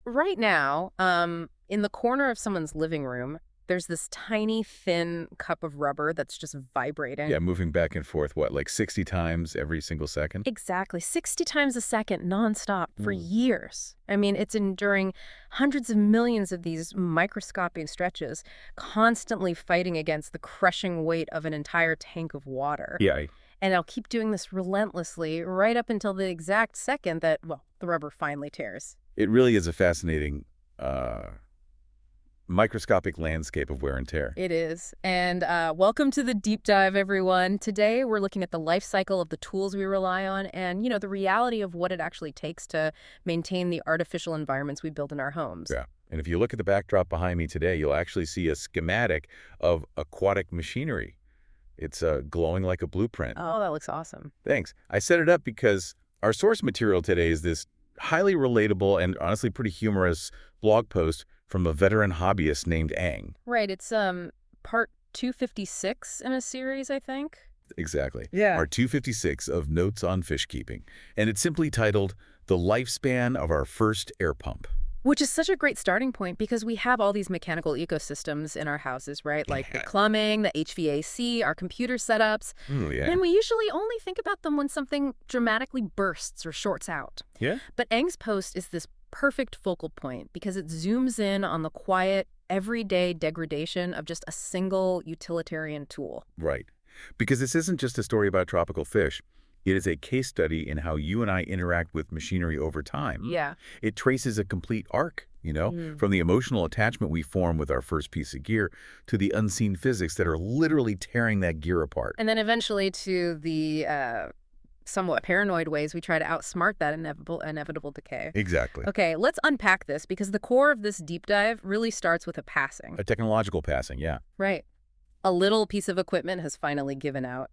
right now, in the corner of someone's living room, there's this tiny, thin cup of rubber that's just vibrating. Yeah, moving back and forth, what, like 60 times every single second? Exactly, 60 times a second nonstop for Mm. years. I mean, it's enduring hundreds of millions of these microscopic stretches, constantly fighting against the crushing weight of an entire tank of water. Yeah, And I'll keep doing this relentlessly right up until the exact second that, well, the rubber finally tears. it really is a fascinating microscopic landscape of wear and tear. It is. And welcome to the deep dive, everyone. Today, we're looking at the life cycle of the tools we rely on and, the reality of what it actually takes to maintain the artificial environments we build in our homes. Yeah. And if you look at the backdrop behind me today, you'll actually see a schematic of aquatic machinery. It's glowing like a blueprint. Oh, that looks awesome. Thanks. I set it up because our source material today is this highly relatable and honestly pretty humorous blog post from a veteran hobbyist named Ang. Right. It's part 256 in a series, I think. Exactly. Yeah. Our 256 of Notes on Fishkeeping. And it's simply titled, The Lifespan of Our First Air Pump. Which is such a great starting point because we have all these mechanical ecosystems in our houses, right? Like the plumbing, the HVAC, our computer setups. Oh, yeah. And we usually only think about them when something dramatically bursts or shorts out. Yeah? But Eng's post is this perfect focal point because it zooms in on the quiet, everyday degradation of just a single utilitarian tool. Right. Because this isn't just a story about tropical fish. It is a case study in how you and I interact with machinery over time. Yeah. It traces a complete arc, from the emotional attachment we form with our first piece of gear to the unseen physics that are literally tearing that gear apart. And then eventually to the somewhat paranoid ways we try to outsmart that inevitable decay. Exactly. Okay, let's unpack this because the core of this deep dive really starts with a passing. A technological passing, yeah. Right. A little piece of equipment has finally given out.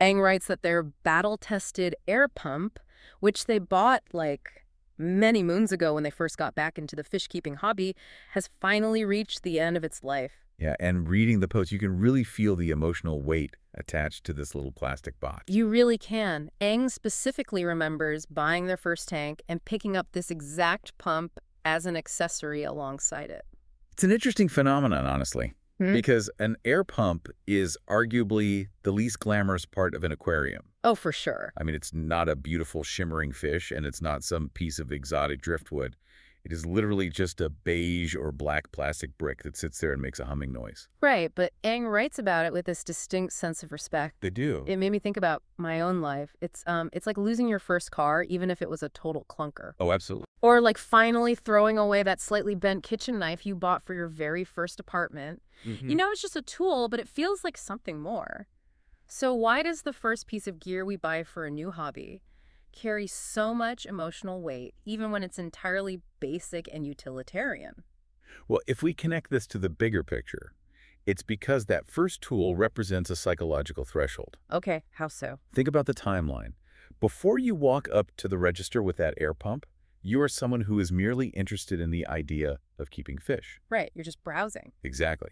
Eng writes that their battle-tested air pump, which they bought like many moons ago when they first got back into the fish-keeping hobby, has finally reached the end of its life. Yeah, and reading the post, you can really feel the emotional weight attached to this little plastic box. You really can. Eng specifically remembers buying their first tank and picking up this exact pump as an accessory alongside it. It's an interesting phenomenon, honestly, because an air pump is arguably the least glamorous part of an aquarium. Oh, for sure. I mean, it's not a beautiful shimmering fish, and it's not some piece of exotic driftwood. It is literally just a beige or black plastic brick that sits there and makes a humming noise. Right, but Eng writes about it with this distinct sense of respect. They do. It made me think about my own life. It's like losing your first car, even if it was a total clunker. Oh, absolutely. Or like finally throwing away that slightly bent kitchen knife you bought for your very first apartment. It's just a tool, but it feels like something more. So why does the first piece of gear we buy for a new hobby carry so much emotional weight, even when it's entirely basic and utilitarian? Well, if we connect this to the bigger picture, it's because that first tool represents a psychological threshold. Okay, how so? Think about the timeline. Before you walk up to the register with that air pump, you are someone who is merely interested in the idea of keeping fish. Right, you're just browsing. Exactly.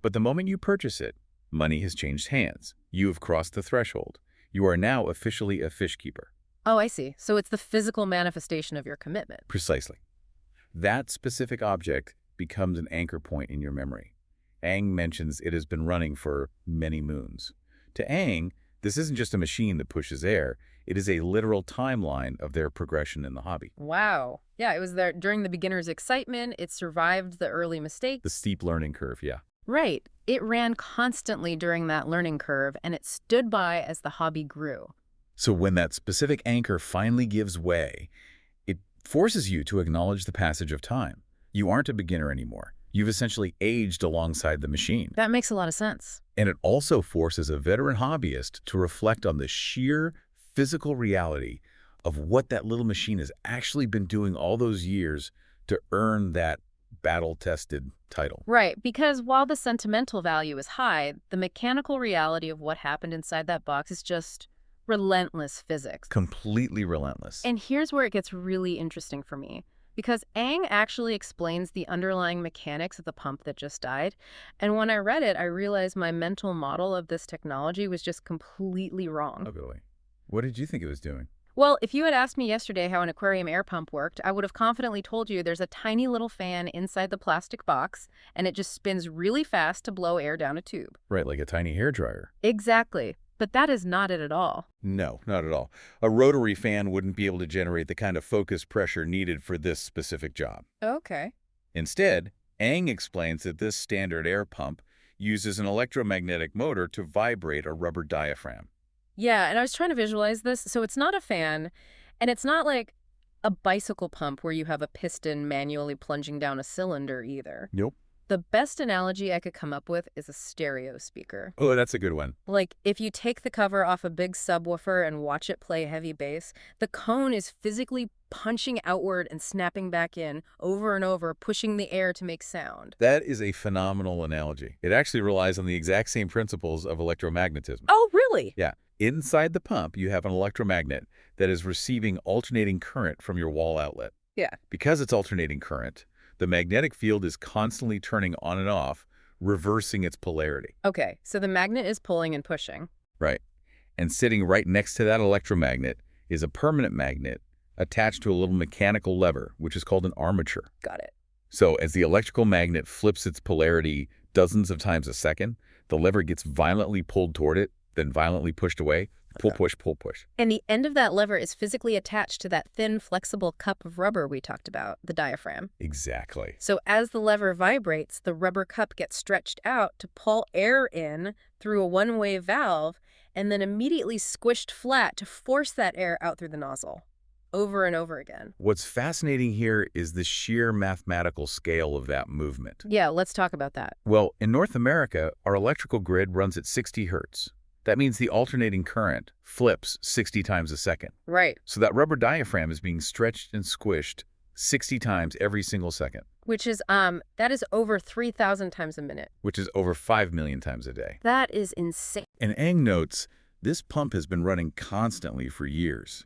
But the moment you purchase it, money has changed hands. You have crossed the threshold. You are now officially a fish keeper. Oh, I see. So it's the physical manifestation of your commitment. Precisely. That specific object becomes an anchor point in your memory. Ang mentions it has been running for many moons. To Ang, this isn't just a machine that pushes air. It is a literal timeline of their progression in the hobby. Wow. Yeah, it was there during the beginner's excitement. It survived the early mistakes. The steep learning curve, yeah. Right. It ran constantly during that learning curve, and it stood by as the hobby grew. So when that specific anchor finally gives way, it forces you to acknowledge the passage of time. You aren't a beginner anymore. You've essentially aged alongside the machine. That makes a lot of sense. And it also forces a veteran hobbyist to reflect on the sheer physical reality of what that little machine has actually been doing all those years to earn that battle-tested title. Right, because while the sentimental value is high, the mechanical reality of what happened inside that box is just relentless physics. Completely relentless. And here's where it gets really interesting for me, because Ang actually explains the underlying mechanics of the pump that just died. And when I read it, I realized my mental model of this technology was just completely wrong. Oh, really? What did you think it was doing? Well, if you had asked me yesterday how an aquarium air pump worked, I would have confidently told you there's a tiny little fan inside the plastic box, and it just spins really fast to blow air down a tube. Right, like a tiny hairdryer. Exactly. But that is not it at all. No, not at all. A rotary fan wouldn't be able to generate the kind of focus pressure needed for this specific job. Okay. Instead, Ang explains that this standard air pump uses an electromagnetic motor to vibrate a rubber diaphragm. Yeah, and I was trying to visualize this. So it's not a fan, and it's not like a bicycle pump where you have a piston manually plunging down a cylinder either. Nope. The best analogy I could come up with is a stereo speaker. Oh, that's a good one. Like, if you take the cover off a big subwoofer and watch it play heavy bass, the cone is physically punching outward and snapping back in over and over, pushing the air to make sound. That is a phenomenal analogy. It actually relies on the exact same principles of electromagnetism. Oh, really? Yeah. Inside the pump, you have an electromagnet that is receiving alternating current from your wall outlet. Yeah. Because it's alternating current, the magnetic field is constantly turning on and off, reversing its polarity. Okay, so the magnet is pulling and pushing. Right. And sitting right next to that electromagnet is a permanent magnet attached to a little mechanical lever, which is called an armature. Got it. So as the electrical magnet flips its polarity dozens of times a second, the lever gets violently pulled toward it, then violently pushed away. Pull, push, pull, push. And the end of that lever is physically attached to that thin, flexible cup of rubber we talked about, the diaphragm. Exactly. So as the lever vibrates, the rubber cup gets stretched out to pull air in through a one-way valve and then immediately squished flat to force that air out through the nozzle, over and over again. What's fascinating here is the sheer mathematical scale of that movement. Yeah, let's talk about that. Well, in North America, our electrical grid runs at 60 hertz. That means the alternating current flips 60 times a second. Right. So that rubber diaphragm is being stretched and squished 60 times every single second. Which is, that is over 3,000 times a minute. Which is over 5 million times a day. That is insane. And Ang notes, this pump has been running constantly for years.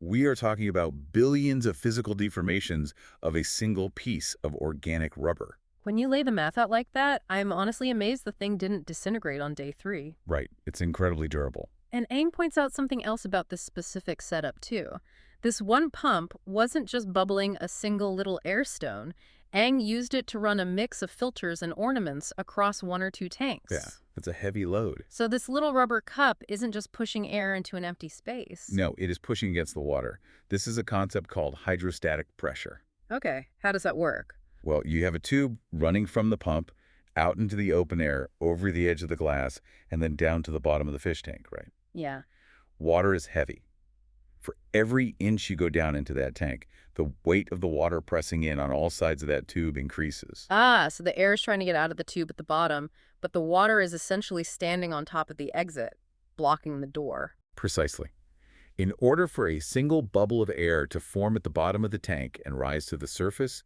We are talking about billions of physical deformations of a single piece of organic rubber. When you lay the math out like that, I'm honestly amazed the thing didn't disintegrate on day 3. Right. It's incredibly durable. And Ang points out something else about this specific setup, too. This one pump wasn't just bubbling a single little air stone. Ang used it to run a mix of filters and ornaments across 1 or 2 tanks. Yeah, that's a heavy load. So this little rubber cup isn't just pushing air into an empty space. No, it is pushing against the water. This is a concept called hydrostatic pressure. Okay, how does that work? Well, you have a tube running from the pump out into the open air, over the edge of the glass, and then down to the bottom of the fish tank, right? Yeah. Water is heavy. For every inch you go down into that tank, the weight of the water pressing in on all sides of that tube increases. Ah, so the air is trying to get out of the tube at the bottom, but the water is essentially standing on top of the exit, blocking the door. Precisely. In order for a single bubble of air to form at the bottom of the tank and rise to the surface,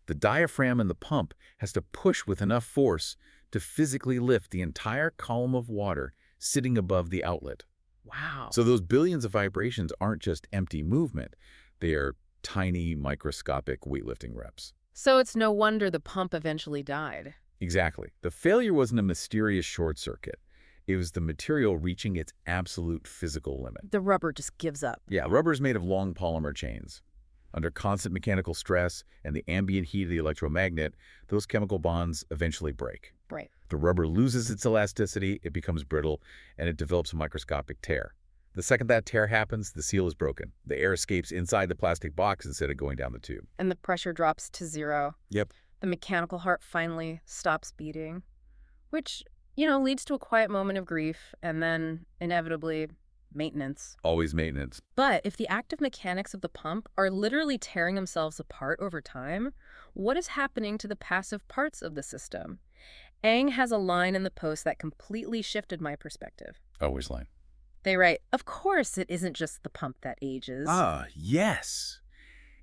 the diaphragm in the pump has to push with enough force to physically lift the entire column of water sitting above the outlet. Wow. So those billions of vibrations aren't just empty movement. They are tiny, microscopic weightlifting reps. So it's no wonder the pump eventually died. Exactly. The failure wasn't a mysterious short circuit. It was the material reaching its absolute physical limit. The rubber just gives up. Yeah, rubber is made of long polymer chains. Under constant mechanical stress and the ambient heat of the electromagnet, those chemical bonds eventually break. Right. The rubber loses its elasticity, it becomes brittle, and it develops a microscopic tear. The second that tear happens, the seal is broken. The air escapes inside the plastic box instead of going down the tube. And the pressure drops to 0. Yep. The mechanical heart finally stops beating, which, leads to a quiet moment of grief and then, inevitably, maintenance. Always maintenance. But if the active mechanics of the pump are literally tearing themselves apart over time, what is happening to the passive parts of the system? Ang has a line in the post that completely shifted my perspective. Always line. They write, "Of course it isn't just the pump that ages." Ah, yes.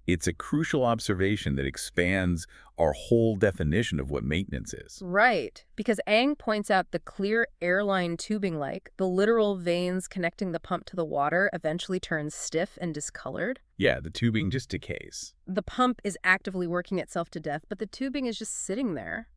It's a crucial observation that expands our whole definition of what maintenance is. Right, because Ang points out the clear airline tubing-like, the literal veins connecting the pump to the water eventually turns stiff and discolored. Yeah, the tubing just decays. The pump is actively working itself to death, but the tubing is just sitting there.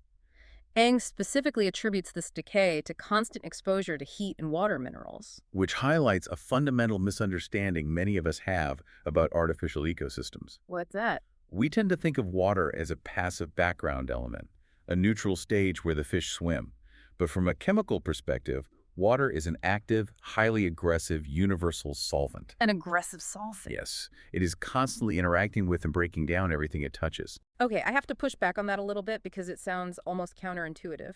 Aang specifically attributes this decay to constant exposure to heat and water minerals. which highlights a fundamental misunderstanding many of us have about artificial ecosystems. What's that? We tend to think of water as a passive background element, a neutral stage where the fish swim. But from a chemical perspective, water is an active, highly aggressive, universal solvent. An aggressive solvent. Yes, it is constantly interacting with and breaking down everything it touches. Okay, I have to push back on that a little bit because it sounds almost counterintuitive.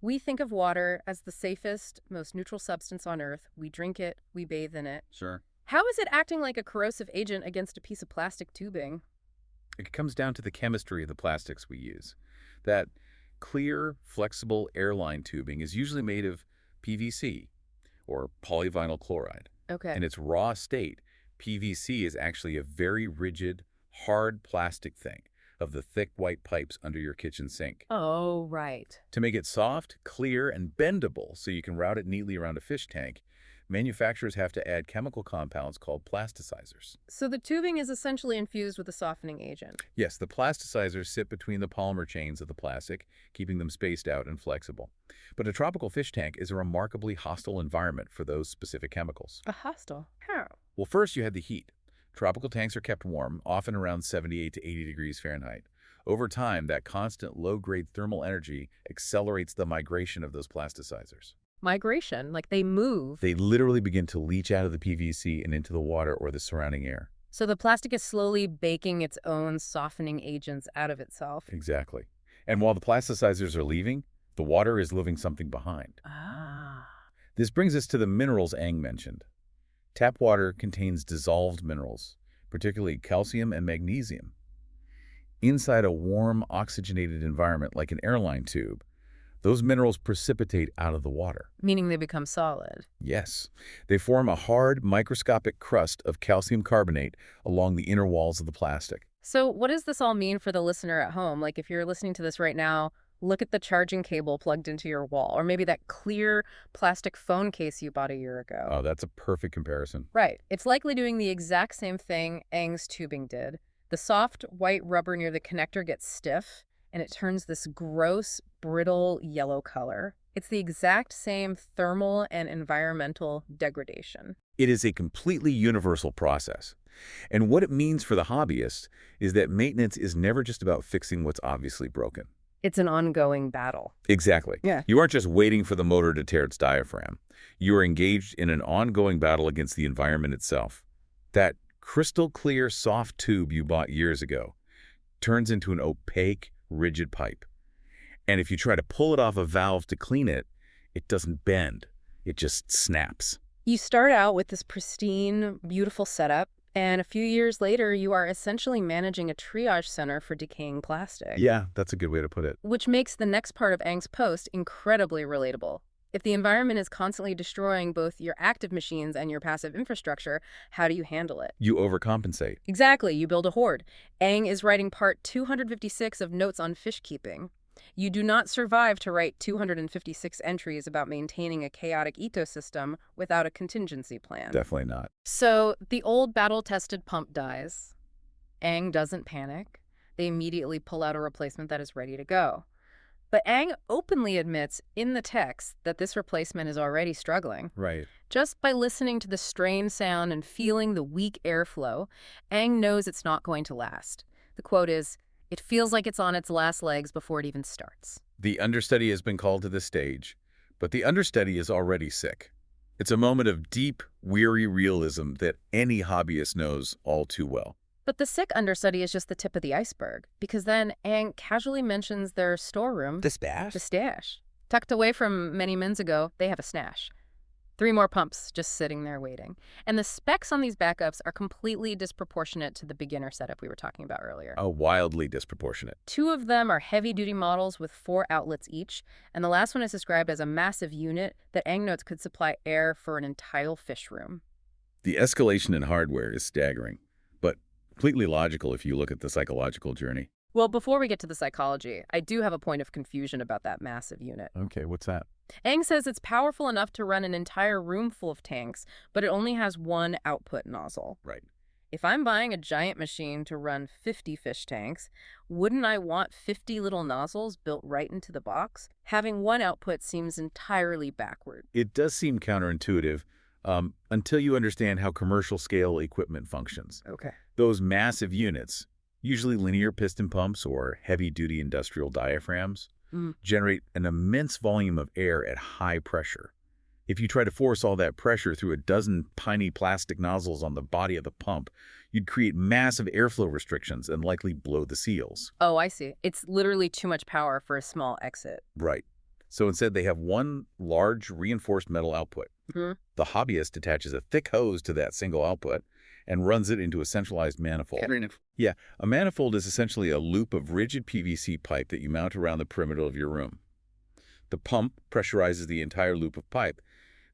We think of water as the safest, most neutral substance on Earth. We drink it, we bathe in it. Sure. How is it acting like a corrosive agent against a piece of plastic tubing? It comes down to the chemistry of the plastics we use. That clear, flexible airline tubing is usually made of PVC, or polyvinyl chloride. Okay. In its raw state, PVC is actually a very rigid, hard plastic thing of the thick white pipes under your kitchen sink. Oh, right. To make it soft, clear, and bendable so you can route it neatly around a fish tank, manufacturers have to add chemical compounds called plasticizers. So the tubing is essentially infused with a softening agent. Yes, the plasticizers sit between the polymer chains of the plastic, keeping them spaced out and flexible. But a tropical fish tank is a remarkably hostile environment for those specific chemicals. A hostile? How? Well, first you have the heat. Tropical tanks are kept warm, often around 78 to 80 degrees Fahrenheit. Over time, that constant low-grade thermal energy accelerates the migration of those plasticizers. Migration, like they move. They literally begin to leach out of the PVC and into the water or the surrounding air. So the plastic is slowly baking its own softening agents out of itself. Exactly. And while the plasticizers are leaving, the water is leaving something behind. Ah. This brings us to the minerals Aang mentioned. Tap water contains dissolved minerals, particularly calcium and magnesium. Inside a warm, oxygenated environment like an airline tube, those minerals precipitate out of the water. Meaning they become solid. Yes, they form a hard, microscopic crust of calcium carbonate along the inner walls of the plastic. So what does this all mean for the listener at home? Like if you're listening to this right now, look at the charging cable plugged into your wall, or maybe that clear plastic phone case you bought a year ago. Oh, that's a perfect comparison. Right. It's likely doing the exact same thing Aang's tubing did. The soft white rubber near the connector gets stiff, and it turns this gross, brittle yellow color. It's the exact same thermal and environmental degradation. It is a completely universal process. And what it means for the hobbyist is that maintenance is never just about fixing what's obviously broken. It's an ongoing battle. Exactly. Yeah. You aren't just waiting for the motor to tear its diaphragm. You are engaged in an ongoing battle against the environment itself. That crystal clear, soft tube you bought years ago turns into an opaque, rigid pipe. And if you try to pull it off a valve to clean it, it doesn't bend. It just snaps. You start out with this pristine, beautiful setup, and a few years later, you are essentially managing a triage center for decaying plastic. Yeah, that's a good way to put it. Which makes the next part of Aang's post incredibly relatable. If the environment is constantly destroying both your active machines and your passive infrastructure, how do you handle it? You overcompensate. Exactly, you build a hoard. Aang is writing part 256 of Notes on Fishkeeping. You do not survive to write 256 entries about maintaining a chaotic ecosystem without a contingency plan. Definitely not. So the old battle-tested pump dies. Aang doesn't panic. They immediately pull out a replacement that is ready to go. But Aang openly admits in the text that this replacement is already struggling. Right. Just by listening to the strained sound and feeling the weak airflow, Aang knows it's not going to last. The quote is, "It feels like it's on its last legs before it even starts." The understudy has been called to the stage, but the understudy is already sick. It's a moment of deep, weary realism that any hobbyist knows all too well. But the sick understudy is just the tip of the iceberg, because then Aang casually mentions their storeroom. The stash? The stash. Tucked away from many moons ago, they have a stash. 3 more pumps just sitting there waiting. And the specs on these backups are completely disproportionate to the beginner setup we were talking about earlier. Wildly disproportionate. 2 of them are heavy-duty models with 4 outlets each, and the last one is described as a massive unit that Aang notes could supply air for an entire fish room. The escalation in hardware is staggering, but completely logical if you look at the psychological journey. Well, before we get to the psychology, I do have a point of confusion about that massive unit. Okay, what's that? Aang says it's powerful enough to run an entire room full of tanks, but it only has one output nozzle. Right. If I'm buying a giant machine to run 50 fish tanks, wouldn't I want 50 little nozzles built right into the box? Having one output seems entirely backward. It does seem counterintuitive until you understand how commercial scale equipment functions. Okay. Those massive units, usually linear piston pumps or heavy-duty industrial diaphragms, generate an immense volume of air at high pressure. If you try to force all that pressure through a dozen tiny plastic nozzles on the body of the pump, you'd create massive airflow restrictions and likely blow the seals. Oh, I see. It's literally too much power for a small exit. Right. So instead, they have one large reinforced metal output. Mm-hmm. The hobbyist attaches a thick hose to that single output and runs it into a centralized manifold. Yeah, a manifold is essentially a loop of rigid PVC pipe that you mount around the perimeter of your room. The pump pressurizes the entire loop of pipe.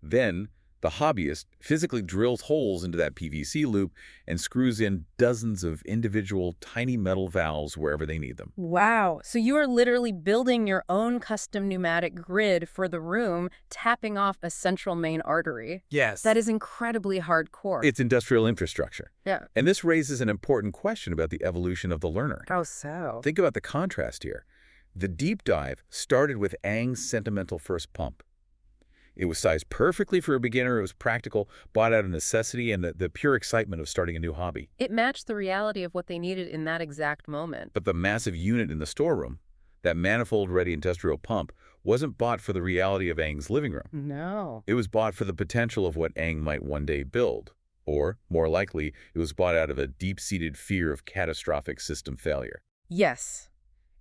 Then, the hobbyist physically drills holes into that PVC loop and screws in dozens of individual tiny metal valves wherever they need them. Wow. So you are literally building your own custom pneumatic grid for the room, tapping off a central main artery. Yes. That is incredibly hardcore. It's industrial infrastructure. Yeah. And this raises an important question about the evolution of the learner. How so? Think about the contrast here. The deep dive started with Aang's sentimental first pump. It was sized perfectly for a beginner, it was practical, bought out of necessity, and the pure excitement of starting a new hobby. It matched the reality of what they needed in that exact moment. But the massive unit in the storeroom, that manifold-ready industrial pump, wasn't bought for the reality of Aang's living room. No. It was bought for the potential of what Aang might one day build. Or, more likely, it was bought out of a deep-seated fear of catastrophic system failure. Yes.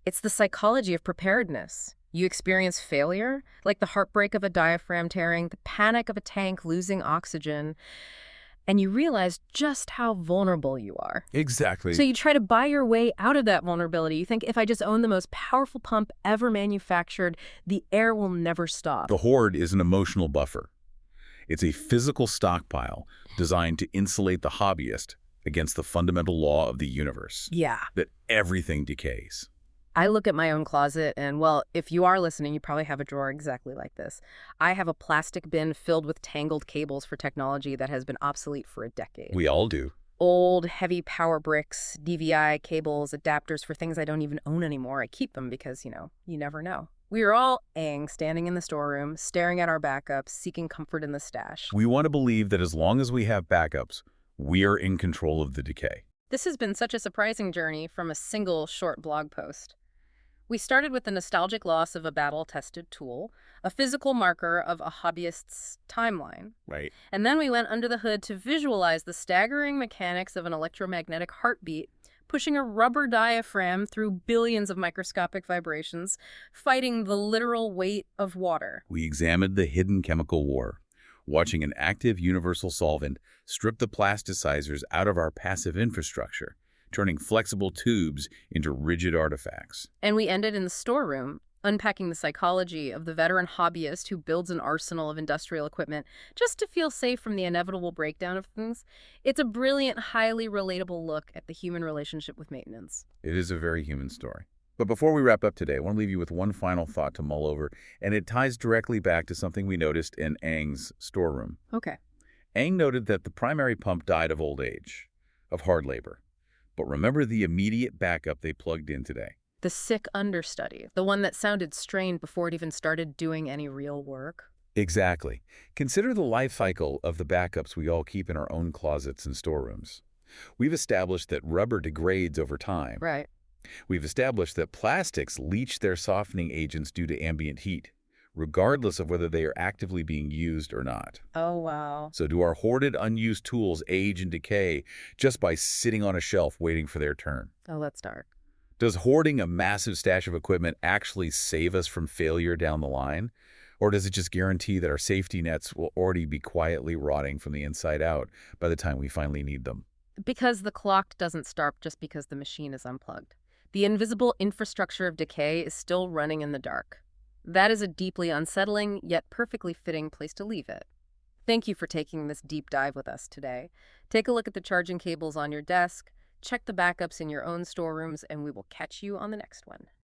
It's the psychology of preparedness. You experience failure, like the heartbreak of a diaphragm tearing, the panic of a tank losing oxygen, and you realize just how vulnerable you are. Exactly. So you try to buy your way out of that vulnerability. You think, if I just own the most powerful pump ever manufactured, the air will never stop. The hoard is an emotional buffer. It's a physical stockpile designed to insulate the hobbyist against the fundamental law of the universe. Yeah. That everything decays. I look at my own closet and, well, if you are listening, you probably have a drawer exactly like this. I have a plastic bin filled with tangled cables for technology that has been obsolete for a decade. We all do. Old, heavy power bricks, DVI cables, adapters for things I don't even own anymore. I keep them because, you never know. We are all Aang, standing in the storeroom, staring at our backups, seeking comfort in the stash. We want to believe that as long as we have backups, we are in control of the decay. This has been such a surprising journey from a single short blog post. We started with the nostalgic loss of a battle-tested tool, a physical marker of a hobbyist's timeline. Right. And then we went under the hood to visualize the staggering mechanics of an electromagnetic heartbeat, pushing a rubber diaphragm through billions of microscopic vibrations, fighting the literal weight of water. We examined the hidden chemical war, watching an active universal solvent strip the plasticizers out of our passive infrastructure, turning flexible tubes into rigid artifacts. And we ended in the storeroom, unpacking the psychology of the veteran hobbyist who builds an arsenal of industrial equipment just to feel safe from the inevitable breakdown of things. It's a brilliant, highly relatable look at the human relationship with maintenance. It is a very human story. But before we wrap up today, I want to leave you with one final thought to mull over, and it ties directly back to something we noticed in Aang's storeroom. Okay. Aang noted that the primary pump died of old age, of hard labor. But remember the immediate backup they plugged in today. The sick understudy, the one that sounded strained before it even started doing any real work. Exactly. Consider the life cycle of the backups we all keep in our own closets and storerooms. We've established that rubber degrades over time. Right. We've established that plastics leach their softening agents due to ambient heat, regardless of whether they are actively being used or not. Oh, wow. So do our hoarded, unused tools age and decay just by sitting on a shelf waiting for their turn? Oh, that's dark. Does hoarding a massive stash of equipment actually save us from failure down the line? Or does it just guarantee that our safety nets will already be quietly rotting from the inside out by the time we finally need them? Because the clock doesn't start just because the machine is unplugged. The invisible infrastructure of decay is still running in the dark. That is a deeply unsettling, yet perfectly fitting place to leave it. Thank you for taking this deep dive with us today. Take a look at the charging cables on your desk, check the backups in your own storerooms, and we will catch you on the next one.